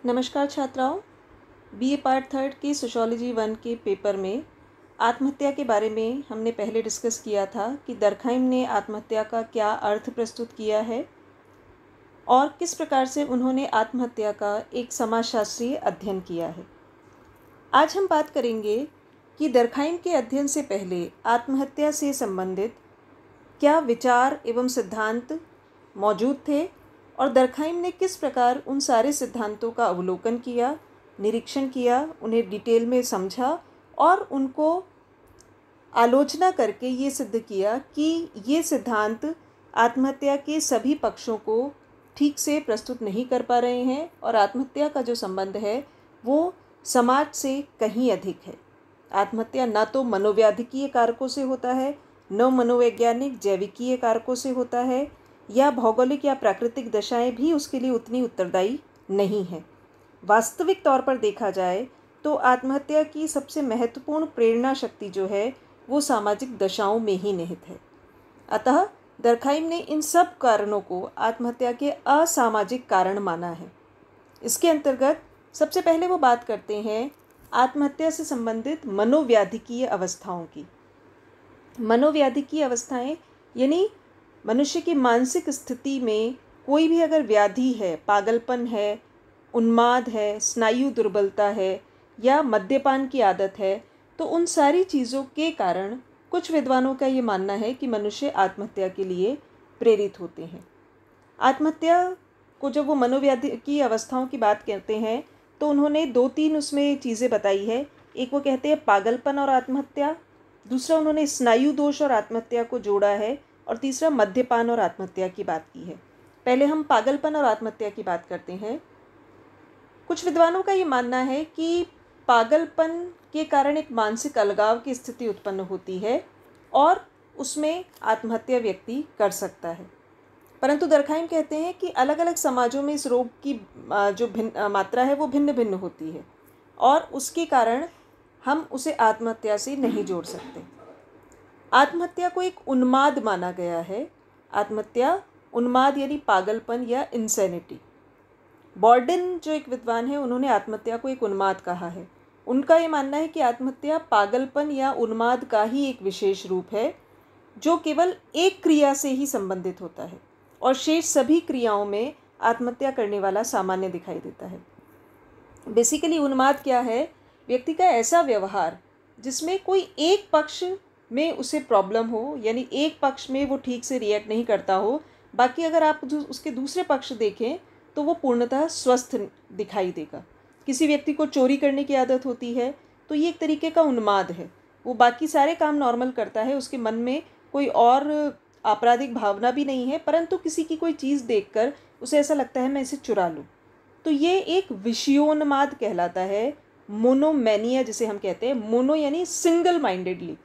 नमस्कार छात्राओं। BA part third की सोशियोलॉजी 1 के पेपर में आत्महत्या के बारे में हमने पहले डिस्कस किया था कि दर्कहाइम ने आत्महत्या का क्या अर्थ प्रस्तुत किया है और किस प्रकार से उन्होंने आत्महत्या का एक समाजशास्त्रीय अध्ययन किया है। आज हम बात करेंगे कि दर्कहाइम के अध्ययन से पहले आत्महत्या से संबंधित क्या विचार एवं सिद्धांत मौजूद थे और दर्कहाइम ने किस प्रकार उन सारे सिद्धांतों का अवलोकन किया, निरीक्षण किया, उन्हें डिटेल में समझा और उनको आलोचना करके ये सिद्ध किया कि ये सिद्धांत आत्महत्या के सभी पक्षों को ठीक से प्रस्तुत नहीं कर पा रहे हैं और आत्महत्या का जो संबंध है वो समाज से कहीं अधिक है। आत्महत्या ना तो मनोवैद्यकीय कारकों से होता है, न मनोवैज्ञानिक जैविकीय कारकों से होता है या भौगोलिक या प्राकृतिक दशाएं भी उसके लिए उतनी उत्तरदायी नहीं है। वास्तविक तौर पर देखा जाए तो आत्महत्या की सबसे महत्वपूर्ण प्रेरणा शक्ति जो है वो सामाजिक दशाओं में ही निहित है। अतः दर्कहाइम ने इन सब कारणों को आत्महत्या के असामाजिक कारण माना है। इसके अंतर्गत सबसे पहले वो बात करते हैं आत्महत्या से संबंधित मनोव्याधिकीय अवस्थाओं की। मनोव्याधिकीय अवस्थाएं यानी मनुष्य की मानसिक स्थिति में कोई भी अगर व्याधि है, पागलपन है, उन्माद है, स्नायु दुर्बलता है या मद्यपान की आदत है, तो उन सारी चीज़ों के कारण कुछ विद्वानों का ये मानना है कि मनुष्य आत्महत्या के लिए प्रेरित होते हैं। आत्महत्या को जब वो मनोव्याधि की अवस्थाओं की बात करते हैं तो उन्होंने 2-3 उसमें चीज़ें बताई है। एक वो कहते हैं पागलपन और आत्महत्या, दूसरा उन्होंने स्नायु दोष और आत्महत्या को जोड़ा है और तीसरा मद्यपान और आत्महत्या की बात की है। पहले हम पागलपन और आत्महत्या की बात करते हैं। कुछ विद्वानों का ये मानना है कि पागलपन के कारण एक मानसिक अलगाव की स्थिति उत्पन्न होती है और उसमें आत्महत्या व्यक्ति कर सकता है। परंतु दर्कहाइम कहते हैं कि अलग अलग समाजों में इस रोग की जो मात्रा है वो भिन्न भिन्न होती है और उसके कारण हम उसे आत्महत्या से नहीं जोड़ सकते। आत्महत्या को एक उन्माद माना गया है। आत्महत्या उन्माद यानी पागलपन या इंसैनिटी। बॉर्डन जो एक विद्वान है उन्होंने आत्महत्या को एक उन्माद कहा है। उनका ये मानना है कि आत्महत्या पागलपन या उन्माद का ही एक विशेष रूप है जो केवल एक क्रिया से ही संबंधित होता है और शेष सभी क्रियाओं में आत्महत्या करने वाला सामान्य दिखाई देता है। बेसिकली उन्माद क्या है? व्यक्ति का ऐसा व्यवहार जिसमें कोई एक पक्ष में उसे प्रॉब्लम हो, यानी एक पक्ष में वो ठीक से रिएक्ट नहीं करता हो, बाकी अगर आप उसके दूसरे पक्ष देखें तो वो पूर्णतः स्वस्थ दिखाई देगा। किसी व्यक्ति को चोरी करने की आदत होती है तो ये एक तरीके का उन्माद है। वो बाकी सारे काम नॉर्मल करता है, उसके मन में कोई और आपराधिक भावना भी नहीं है, परंतु किसी की कोई चीज़ देखकर उसे ऐसा लगता है मैं इसे चुरा लूँ, तो ये एक विषयोन्माद कहलाता है। मोनोमैनिया जिसे हम कहते हैं। मोनो यानी सिंगल माइंडेडली,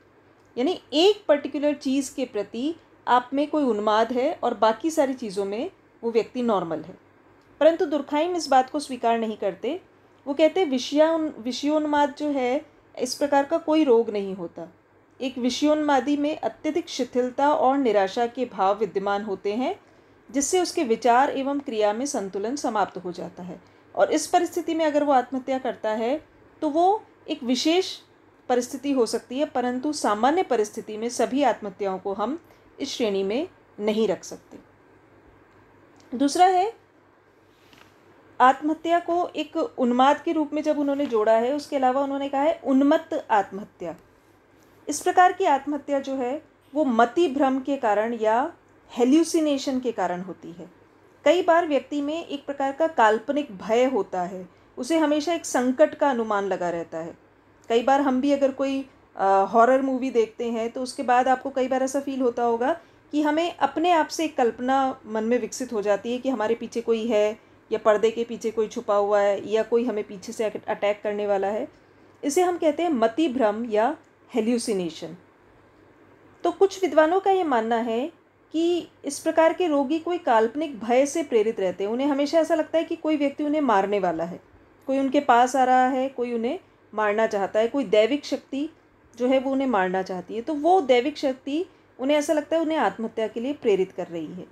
यानी एक पर्टिकुलर चीज़ के प्रति आप में कोई उन्माद है और बाकी सारी चीज़ों में वो व्यक्ति नॉर्मल है। परंतु दर्कहाइम इस बात को स्वीकार नहीं करते। वो कहते हैं विषयोन्माद जो है इस प्रकार का कोई रोग नहीं होता। एक विषयोन्मादी में अत्यधिक शिथिलता और निराशा के भाव विद्यमान होते हैं जिससे उसके विचार एवं क्रिया में संतुलन समाप्त हो जाता है और इस परिस्थिति में अगर वो आत्महत्या करता है तो वो एक विशेष परिस्थिति हो सकती है, परंतु सामान्य परिस्थिति में सभी आत्महत्याओं को हम इस श्रेणी में नहीं रख सकते। दूसरा है आत्महत्या को एक उन्माद के रूप में जब उन्होंने जोड़ा है, उसके अलावा उन्होंने कहा है उन्मत्त आत्महत्या। इस प्रकार की आत्महत्या जो है वो मति भ्रम के कारण या हेल्यूसिनेशन के कारण होती है। कई बार व्यक्ति में एक प्रकार का काल्पनिक भय होता है, उसे हमेशा एक संकट का अनुमान लगा रहता है। कई बार हम भी अगर कोई हॉरर मूवी देखते हैं तो उसके बाद आपको कई बार ऐसा फील होता होगा कि हमें अपने आप से एक कल्पना मन में विकसित हो जाती है कि हमारे पीछे कोई है या पर्दे के पीछे कोई छुपा हुआ है या कोई हमें पीछे से अटैक करने वाला है। इसे हम कहते हैं मति भ्रम या हेल्यूसिनेशन। तो कुछ विद्वानों का ये मानना है कि इस प्रकार के रोगी कोई काल्पनिक भय से प्रेरित रहते हैं। उन्हें हमेशा ऐसा लगता है कि कोई व्यक्ति उन्हें मारने वाला है, कोई उनके पास आ रहा है, कोई उन्हें मारना चाहता है, कोई दैविक शक्ति जो है वो उन्हें मारना चाहती है। तो वो दैविक शक्ति उन्हें ऐसा लगता है उन्हें आत्महत्या के लिए प्रेरित कर रही है।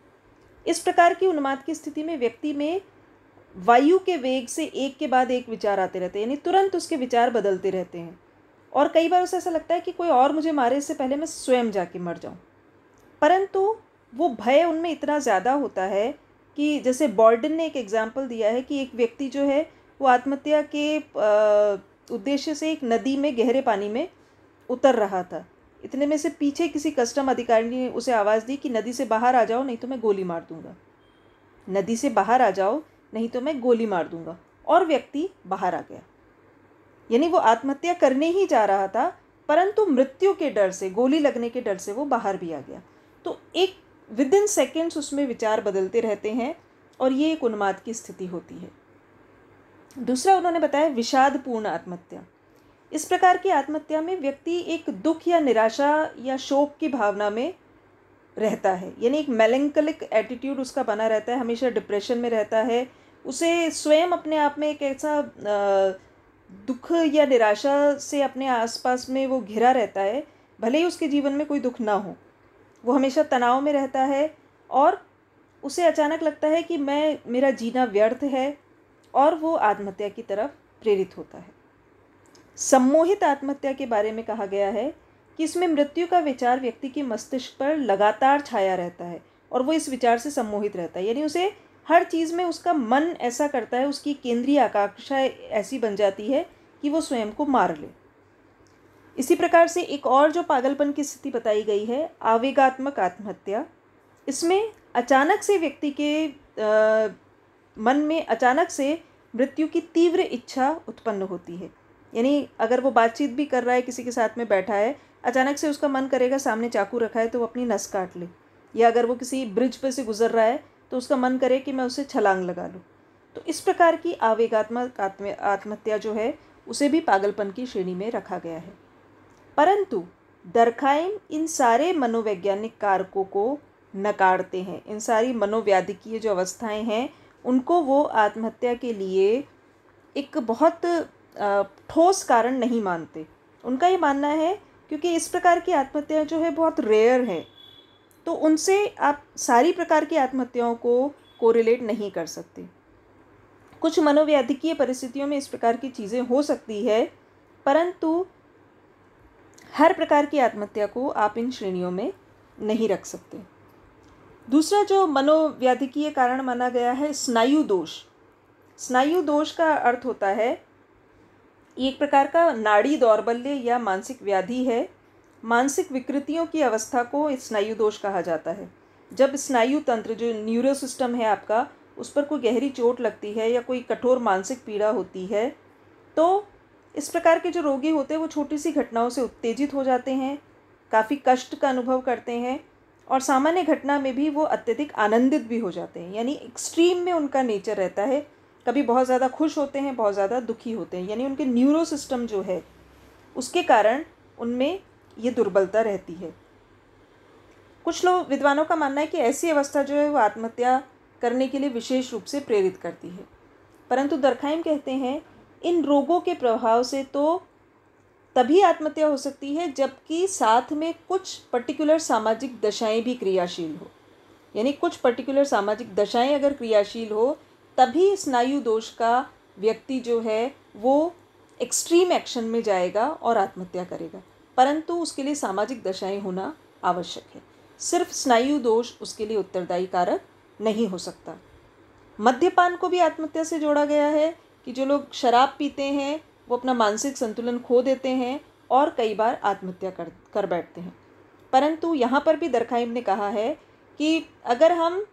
इस प्रकार की उन्माद की स्थिति में व्यक्ति में वायु के वेग से एक के बाद एक विचार आते रहते हैं, यानी तुरंत उसके विचार बदलते रहते हैं। और कई बार उसे ऐसा लगता है कि कोई और मुझे मारे इससे पहले मैं स्वयं जाके मर जाऊं। परंतु वो भय उनमें इतना ज़्यादा होता है कि जैसे बॉल्डन ने एक एग्जाम्पल दिया है कि एक व्यक्ति जो है वो आत्महत्या के उद्देश्य से एक नदी में गहरे पानी में उतर रहा था। इतने में से पीछे किसी कस्टम अधिकारी ने उसे आवाज़ दी कि नदी से बाहर आ जाओ, नहीं तो मैं गोली मार दूंगा। नदी से बाहर आ जाओ, नहीं तो मैं गोली मार दूंगा। और व्यक्ति बाहर आ गया, यानी वो आत्महत्या करने ही जा रहा था, परंतु मृत्यु के डर से, गोली लगने के डर से वो बाहर भी आ गया। तो एक विद इन सेकेंड्स उसमें विचार बदलते रहते हैं और ये एक उन्माद की स्थिति होती है। दूसरा उन्होंने बताया विषादपूर्ण आत्महत्या। इस प्रकार की आत्महत्या में व्यक्ति एक दुख या निराशा या शोक की भावना में रहता है, यानी एक मेलैंकोलिक एटीट्यूड उसका बना रहता है, हमेशा डिप्रेशन में रहता है। उसे स्वयं अपने आप में एक ऐसा दुख या निराशा से अपने आसपास में वो घिरा रहता है, भले ही उसके जीवन में कोई दुख ना हो। वो हमेशा तनाव में रहता है और उसे अचानक लगता है कि मेरा जीना व्यर्थ है और वो आत्महत्या की तरफ प्रेरित होता है। सम्मोहित आत्महत्या के बारे में कहा गया है कि इसमें मृत्यु का विचार व्यक्ति के मस्तिष्क पर लगातार छाया रहता है और वो इस विचार से सम्मोहित रहता है, यानी उसे हर चीज़ में उसका मन ऐसा करता है, उसकी केंद्रीय आकांक्षा ऐसी बन जाती है कि वो स्वयं को मार ले। इसी प्रकार से एक और जो पागलपन की स्थिति बताई गई है, आवेगात्मक आत्महत्या। इसमें अचानक से व्यक्ति के मन में अचानक से मृत्यु की तीव्र इच्छा उत्पन्न होती है, यानी अगर वो बातचीत भी कर रहा है, किसी के साथ में बैठा है, अचानक से उसका मन करेगा सामने चाकू रखा है तो वो अपनी नस काट ले, या अगर वो किसी ब्रिज पर से गुजर रहा है तो उसका मन करे कि मैं उसे छलांग लगा लूँ। तो इस प्रकार की आवेगात्मक आत्महत्या जो है उसे भी पागलपन की श्रेणी में रखा गया है। परंतु दर्खाइम इन सारे मनोवैज्ञानिक कारकों को नकारते हैं। इन सारी मनोव्याधिकीय जो अवस्थाएं हैं उनको वो आत्महत्या के लिए एक बहुत ठोस कारण नहीं मानते। उनका ये मानना है क्योंकि इस प्रकार की आत्महत्या जो है बहुत रेयर है, तो उनसे आप सारी प्रकार की आत्महत्याओं को कोरिलेट नहीं कर सकते। कुछ मनोव्याधिकीय परिस्थितियों में इस प्रकार की चीज़ें हो सकती है, परंतु हर प्रकार की आत्महत्या को आप इन श्रेणियों में नहीं रख सकते। दूसरा जो मनोव्याधिकीय कारण माना गया है, स्नायु दोष। स्नायु दोष का अर्थ होता है एक प्रकार का नाड़ी दौर्बल्य या मानसिक व्याधि है। मानसिक विकृतियों की अवस्था को स्नायु दोष कहा जाता है। जब स्नायु तंत्र, जो न्यूरो सिस्टम है आपका, उस पर कोई गहरी चोट लगती है या कोई कठोर मानसिक पीड़ा होती है, तो इस प्रकार के जो रोगी होते हैं वो छोटी सी घटनाओं से उत्तेजित हो जाते हैं, काफ़ी कष्ट का अनुभव करते हैं और सामान्य घटना में भी वो अत्यधिक आनंदित भी हो जाते हैं, यानी एक्सट्रीम में उनका नेचर रहता है। कभी बहुत ज़्यादा खुश होते हैं, बहुत ज़्यादा दुखी होते हैं, यानी उनके न्यूरो सिस्टम जो है उसके कारण उनमें ये दुर्बलता रहती है। कुछ लोग विद्वानों का मानना है कि ऐसी अवस्था जो है वो आत्महत्या करने के लिए विशेष रूप से प्रेरित करती है, परंतु दर्खाइम कहते हैं इन रोगों के प्रभाव से तो तभी आत्महत्या हो सकती है जबकि साथ में कुछ पर्टिकुलर सामाजिक दशाएं भी क्रियाशील हो, यानी कुछ पर्टिकुलर सामाजिक दशाएं अगर क्रियाशील हो तभी स्नायु दोष का व्यक्ति जो है वो एक्सट्रीम एक्शन में जाएगा और आत्महत्या करेगा, परंतु उसके लिए सामाजिक दशाएं होना आवश्यक है। सिर्फ स्नायु दोष उसके लिए उत्तरदायी कारक नहीं हो सकता। मद्यपान को भी आत्महत्या से जोड़ा गया है कि जो लोग शराब पीते हैं वो अपना मानसिक संतुलन खो देते हैं और कई बार आत्महत्या कर बैठते हैं। परंतु यहाँ पर भी दर्खाइम ने कहा है कि अगर हम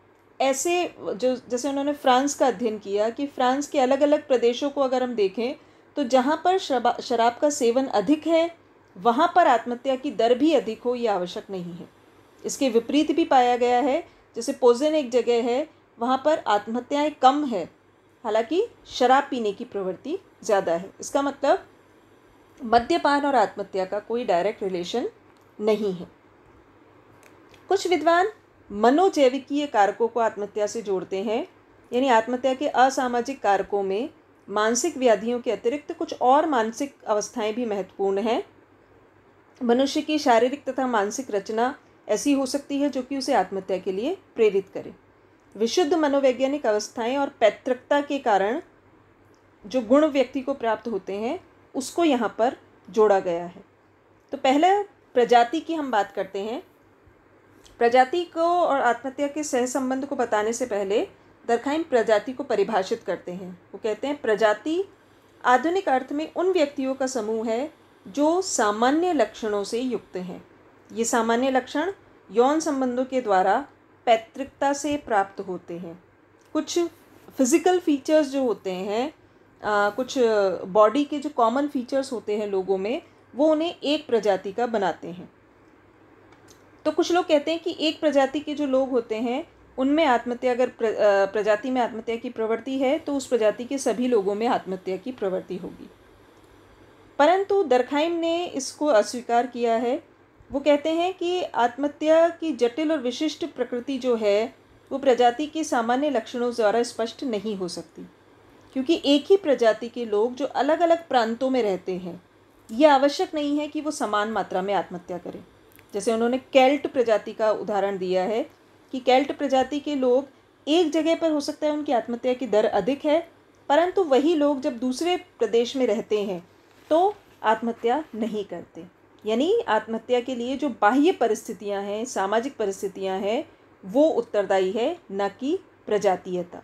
ऐसे जैसे उन्होंने फ्रांस का अध्ययन किया कि फ्रांस के अलग अलग प्रदेशों को अगर हम देखें तो जहाँ पर शराब का सेवन अधिक है वहाँ पर आत्महत्या की दर भी अधिक हो, ये आवश्यक नहीं है। इसके विपरीत भी पाया गया है, जैसे पोजेन एक जगह है वहाँ पर आत्महत्याएं कम है, हालांकि शराब पीने की प्रवृत्ति ज़्यादा है। इसका मतलब मद्यपान और आत्महत्या का कोई डायरेक्ट रिलेशन नहीं है। कुछ विद्वान मनोजैविकीय कारकों को आत्महत्या से जोड़ते हैं, यानी आत्महत्या के असामाजिक कारकों में मानसिक व्याधियों के अतिरिक्त कुछ और मानसिक अवस्थाएं भी महत्वपूर्ण हैं। मनुष्य की शारीरिक तथा मानसिक रचना ऐसी हो सकती है जो कि उसे आत्महत्या के लिए प्रेरित करे। विशुद्ध मनोवैज्ञानिक अवस्थाएं और पैतृकता के कारण जो गुण व्यक्ति को प्राप्त होते हैं उसको यहाँ पर जोड़ा गया है। तो पहले प्रजाति की हम बात करते हैं। प्रजाति को और आत्महत्या के सहसंबंध को बताने से पहले दर्खाइम प्रजाति को परिभाषित करते हैं। वो कहते हैं प्रजाति आधुनिक अर्थ में उन व्यक्तियों का समूह है जो सामान्य लक्षणों से युक्त हैं। ये सामान्य लक्षण यौन संबंधों के द्वारा पैतृकता से प्राप्त होते हैं। कुछ फिजिकल फीचर्स जो होते हैं, कुछ बॉडी के जो कॉमन फीचर्स होते हैं लोगों में, वो उन्हें एक प्रजाति का बनाते हैं। तो कुछ लोग कहते हैं कि एक प्रजाति के जो लोग होते हैं उनमें आत्महत्या, अगर प्रजाति में आत्महत्या की प्रवृत्ति है तो उस प्रजाति के सभी लोगों में आत्महत्या की प्रवृत्ति होगी। परंतु दर्खाइम ने इसको अस्वीकार किया है। वो कहते हैं कि आत्महत्या की जटिल और विशिष्ट प्रकृति जो है वो प्रजाति के सामान्य लक्षणों द्वारा स्पष्ट नहीं हो सकती, क्योंकि एक ही प्रजाति के लोग जो अलग अलग प्रांतों में रहते हैं, ये आवश्यक नहीं है कि वो समान मात्रा में आत्महत्या करें। जैसे उन्होंने केल्ट प्रजाति का उदाहरण दिया है कि केल्ट प्रजाति के लोग एक जगह पर हो सकता है उनकी आत्महत्या की दर अधिक है, परंतु वही लोग जब दूसरे प्रदेश में रहते हैं तो आत्महत्या नहीं करते। यानी आत्महत्या के लिए जो बाह्य परिस्थितियां हैं, सामाजिक परिस्थितियां हैं, वो उत्तरदायी है, न कि प्रजातीयता।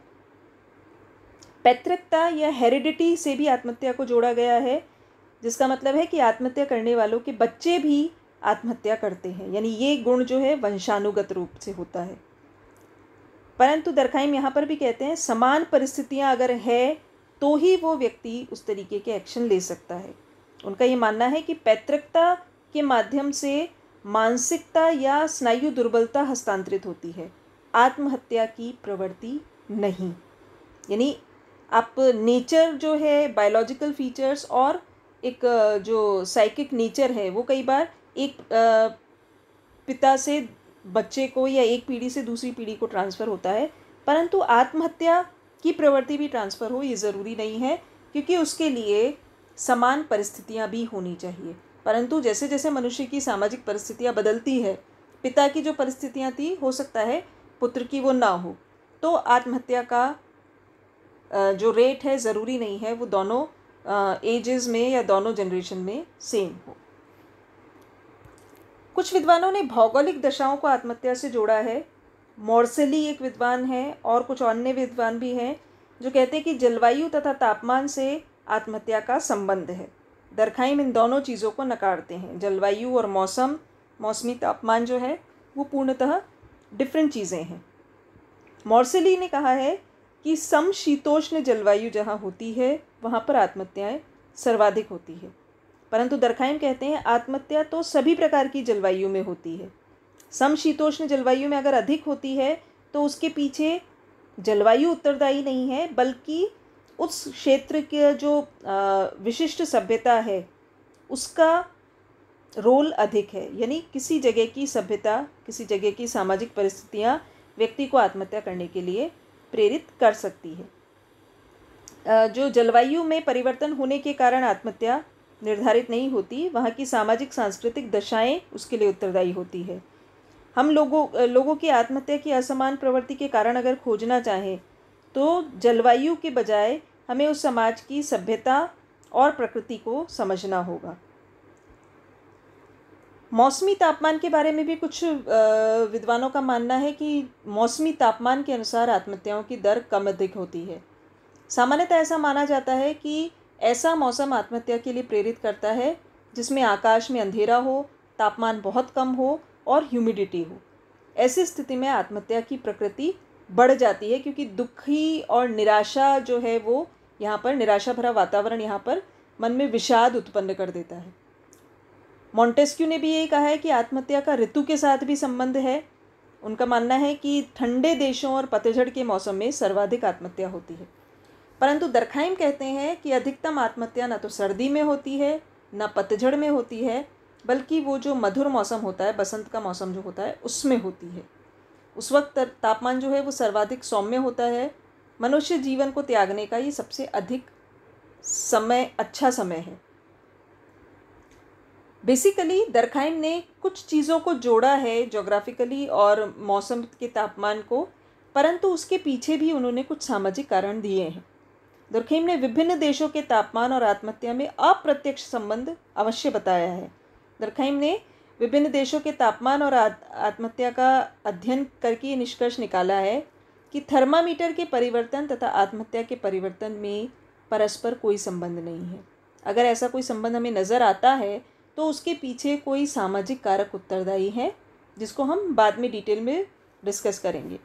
पैतृकता या हेरिडिटी से भी आत्महत्या को जोड़ा गया है, जिसका मतलब है कि आत्महत्या करने वालों के बच्चे भी आत्महत्या करते हैं। यानी ये गुण जो है वंशानुगत रूप से होता है। परंतु दर्खाइम यहाँ पर भी कहते हैं समान परिस्थितियाँ अगर है तो ही वो व्यक्ति उस तरीके के एक्शन ले सकता है। उनका ये मानना है कि पैतृकता के माध्यम से मानसिकता या स्नायु दुर्बलता हस्तांतरित होती है, आत्महत्या की प्रवृत्ति नहीं। यानी आप नेचर जो है, बायोलॉजिकल फीचर्स और एक जो साइकिक नेचर है, वो कई बार एक पिता से बच्चे को या एक पीढ़ी से दूसरी पीढ़ी को ट्रांसफ़र होता है, परंतु आत्महत्या की प्रवृत्ति भी ट्रांसफ़र हो ये ज़रूरी नहीं है, क्योंकि उसके लिए समान परिस्थितियां भी होनी चाहिए। परंतु जैसे जैसे मनुष्य की सामाजिक परिस्थितियां बदलती है, पिता की जो परिस्थितियां थी हो सकता है पुत्र की वो ना हो, तो आत्महत्या का जो रेट है ज़रूरी नहीं है वो दोनों एजेस में या दोनों जनरेशन में सेम हो। कुछ विद्वानों ने भौगोलिक दशाओं को आत्महत्या से जोड़ा है। मोर्सेली एक विद्वान है और कुछ अन्य विद्वान भी हैं जो कहते हैं कि जलवायु तथा तापमान से आत्महत्या का संबंध है। दर्खाइम इन दोनों चीज़ों को नकारते हैं। जलवायु और मौसमी तापमान जो है वो पूर्णतः डिफरेंट चीज़ें हैं। मोर्सेली ने कहा है कि समशीतोष्ण जलवायु जहाँ होती है वहाँ पर आत्महत्याएं सर्वाधिक होती है, परंतु दर्खाइम कहते हैं आत्महत्या तो सभी प्रकार की जलवायु में होती है। समशीतोष्ण जलवायु में अगर अधिक होती है तो उसके पीछे जलवायु उत्तरदायी नहीं है, बल्कि उस क्षेत्र के जो विशिष्ट सभ्यता है उसका रोल अधिक है। यानी किसी जगह की सभ्यता, किसी जगह की सामाजिक परिस्थितियाँ व्यक्ति को आत्महत्या करने के लिए प्रेरित कर सकती है। जो जलवायु में परिवर्तन होने के कारण आत्महत्या निर्धारित नहीं होती, वहाँ की सामाजिक सांस्कृतिक दशाएं उसके लिए उत्तरदायी होती है। हम लोगों की आत्महत्या की असमान प्रवृत्ति के कारण अगर खोजना चाहें तो जलवायु के बजाय हमें उस समाज की सभ्यता और प्रकृति को समझना होगा। मौसमी तापमान के बारे में भी कुछ विद्वानों का मानना है कि मौसमी तापमान के अनुसार आत्महत्याओं की दर कम अधिक होती है। सामान्यतः ऐसा माना जाता है कि ऐसा मौसम आत्महत्या के लिए प्रेरित करता है जिसमें आकाश में अंधेरा हो, तापमान बहुत कम हो और ह्यूमिडिटी हो। ऐसी स्थिति में आत्महत्या की प्रकृति बढ़ जाती है, क्योंकि दुखी और निराशा जो है वो यहाँ पर, निराशा भरा वातावरण यहाँ पर मन में विषाद उत्पन्न कर देता है। मॉन्टेस्क्यू ने भी यही कहा है कि आत्महत्या का ऋतु के साथ भी संबंध है। उनका मानना है कि ठंडे देशों और पतझड़ के मौसम में सर्वाधिक आत्महत्या होती है, परंतु दर्खाइम कहते हैं कि अधिकतम आत्महत्या न तो सर्दी में होती है न पतझड़ में होती है, बल्कि वो जो मधुर मौसम होता है, बसंत का मौसम जो होता है, उसमें होती है। उस वक्त तापमान जो है वो सर्वाधिक सौम्य होता है। मनुष्य जीवन को त्यागने का ये सबसे अधिक समय, अच्छा समय है। बेसिकली दर्खाइम ने कुछ चीज़ों को जोड़ा है जोग्राफिकली और मौसम के तापमान को, परंतु उसके पीछे भी उन्होंने कुछ सामाजिक कारण दिए हैं। दुर्खइम ने विभिन्न देशों के तापमान और आत्महत्या में अप्रत्यक्ष संबंध अवश्य बताया है। दुर्खइम ने विभिन्न देशों के तापमान और आत्महत्या का अध्ययन करके निष्कर्ष निकाला है कि थर्मामीटर के परिवर्तन तथा आत्महत्या के परिवर्तन में परस्पर कोई संबंध नहीं है। अगर ऐसा कोई संबंध हमें नज़र आता है तो उसके पीछे कोई सामाजिक कारक उत्तरदायी है, जिसको हम बाद में डिटेल में डिस्कस करेंगे।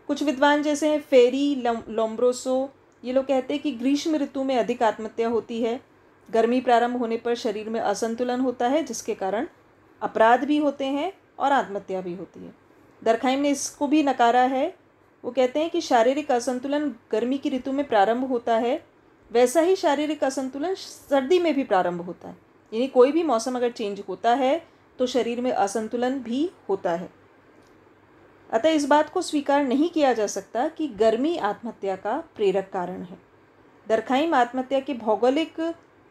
कुछ विद्वान जैसे हैं फेरी, लोम्ब्रोसो, ये लोग कहते हैं कि ग्रीष्म ऋतु में अधिक आत्महत्या होती है। गर्मी प्रारंभ होने पर शरीर में असंतुलन होता है, जिसके कारण अपराध भी होते हैं और आत्महत्या भी होती है। दर्खाइम ने इसको भी नकारा है। वो कहते हैं कि शारीरिक असंतुलन गर्मी की ऋतु में प्रारंभ होता है, वैसा ही शारीरिक असंतुलन सर्दी में भी प्रारंभ होता है। यानी कोई भी मौसम अगर चेंज होता है तो शरीर में असंतुलन भी होता है। अतः इस बात को स्वीकार नहीं किया जा सकता कि गर्मी आत्महत्या का प्रेरक कारण है। दर्खाइम आत्महत्या की भौगोलिक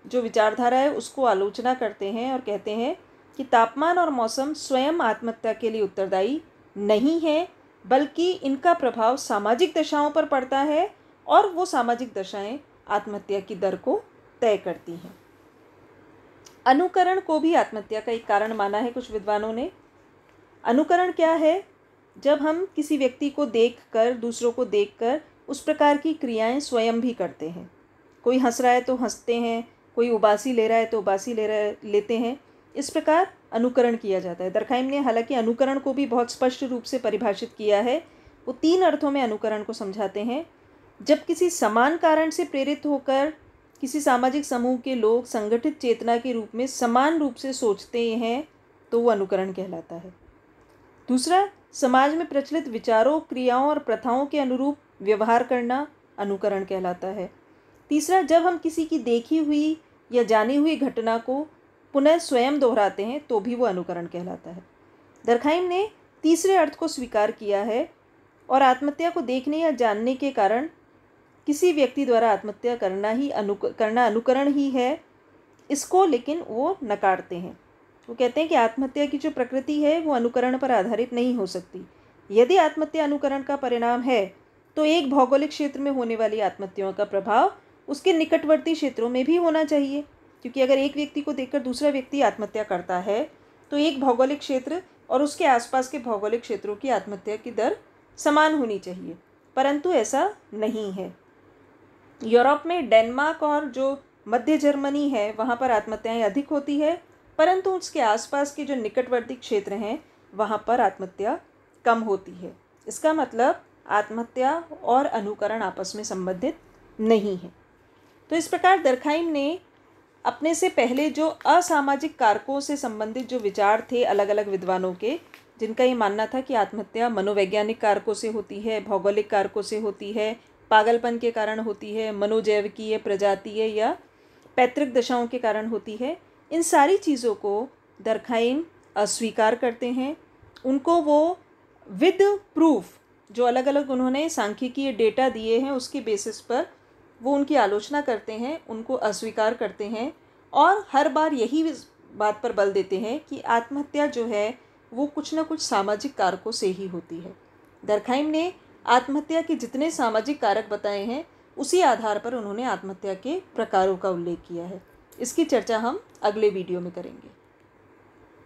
जो विचारधारा है उसको आलोचना करते हैं और कहते हैं कि तापमान और मौसम स्वयं आत्महत्या के लिए उत्तरदायी नहीं है, बल्कि इनका प्रभाव सामाजिक दशाओं पर पड़ता है और वो सामाजिक दशाएं आत्महत्या की दर को तय करती हैं। अनुकरण को भी आत्महत्या का एक कारण माना है कुछ विद्वानों ने। अनुकरण क्या है? जब हम किसी व्यक्ति को देखकर, दूसरों को देखकर उस प्रकार की क्रियाएं स्वयं भी करते हैं। कोई हंस रहा है तो हंसते हैं, कोई उबासी ले रहा है तो उबासी लेते हैं। इस प्रकार अनुकरण किया जाता है। दर्खाइम ने हालांकि अनुकरण को भी बहुत स्पष्ट रूप से परिभाषित किया है। वो 3 अर्थों में अनुकरण को समझाते हैं। जब किसी समान कारण से प्रेरित होकर किसी सामाजिक समूह के लोग संगठित चेतना के रूप में समान रूप से सोचते हैं तो वो अनुकरण कहलाता है। दूसरा, समाज में प्रचलित विचारों, क्रियाओं और प्रथाओं के अनुरूप व्यवहार करना अनुकरण कहलाता है। तीसरा, जब हम किसी की देखी हुई या जानी हुई घटना को पुनः स्वयं दोहराते हैं तो भी वो अनुकरण कहलाता है। दर्खाइम ने तीसरे अर्थ को स्वीकार किया है और आत्महत्या को देखने या जानने के कारण किसी व्यक्ति द्वारा आत्महत्या करना अनुकरण ही है, इसको लेकिन वो नकारते हैं। वो कहते हैं कि आत्महत्या की जो प्रकृति है वो अनुकरण पर आधारित नहीं हो सकती। यदि आत्महत्या अनुकरण का परिणाम है तो एक भौगोलिक क्षेत्र में होने वाली आत्महत्याओं का प्रभाव उसके निकटवर्ती क्षेत्रों में भी होना चाहिए, क्योंकि अगर एक व्यक्ति को देखकर दूसरा व्यक्ति आत्महत्या करता है तो एक भौगोलिक क्षेत्र और उसके आसपास के भौगोलिक क्षेत्रों की आत्महत्या की दर समान होनी चाहिए, परंतु ऐसा नहीं है। यूरोप में डेनमार्क और जो मध्य जर्मनी है वहाँ पर आत्महत्याएं अधिक होती है, परंतु उसके आसपास के जो निकटवर्ती क्षेत्र हैं वहाँ पर आत्महत्या कम होती है। इसका मतलब आत्महत्या और अनुकरण आपस में संबंधित नहीं है। तो इस प्रकार दर्खाइम ने अपने से पहले जो असामाजिक कारकों से संबंधित जो विचार थे अलग अलग विद्वानों के, जिनका ये मानना था कि आत्महत्या मनोवैज्ञानिक कारकों से होती है, भौगोलिक कारकों से होती है, पागलपन के कारण होती है, मनोजैविकीय, प्रजातीय या पैतृक दशाओं के कारण होती है, इन सारी चीज़ों को दर्खाइम अस्वीकार करते हैं। उनको वो विद प्रूफ जो अलग अलग उन्होंने सांख्यिकीय डेटा दिए हैं उसके बेसिस पर वो उनकी आलोचना करते हैं, उनको अस्वीकार करते हैं और हर बार यही बात पर बल देते हैं कि आत्महत्या जो है वो कुछ ना कुछ सामाजिक कारकों से ही होती है। दर्खाइम ने आत्महत्या के जितने सामाजिक कारक बताए हैं उसी आधार पर उन्होंने आत्महत्या के प्रकारों का उल्लेख किया है। इसकी चर्चा हम अगले वीडियो में करेंगे।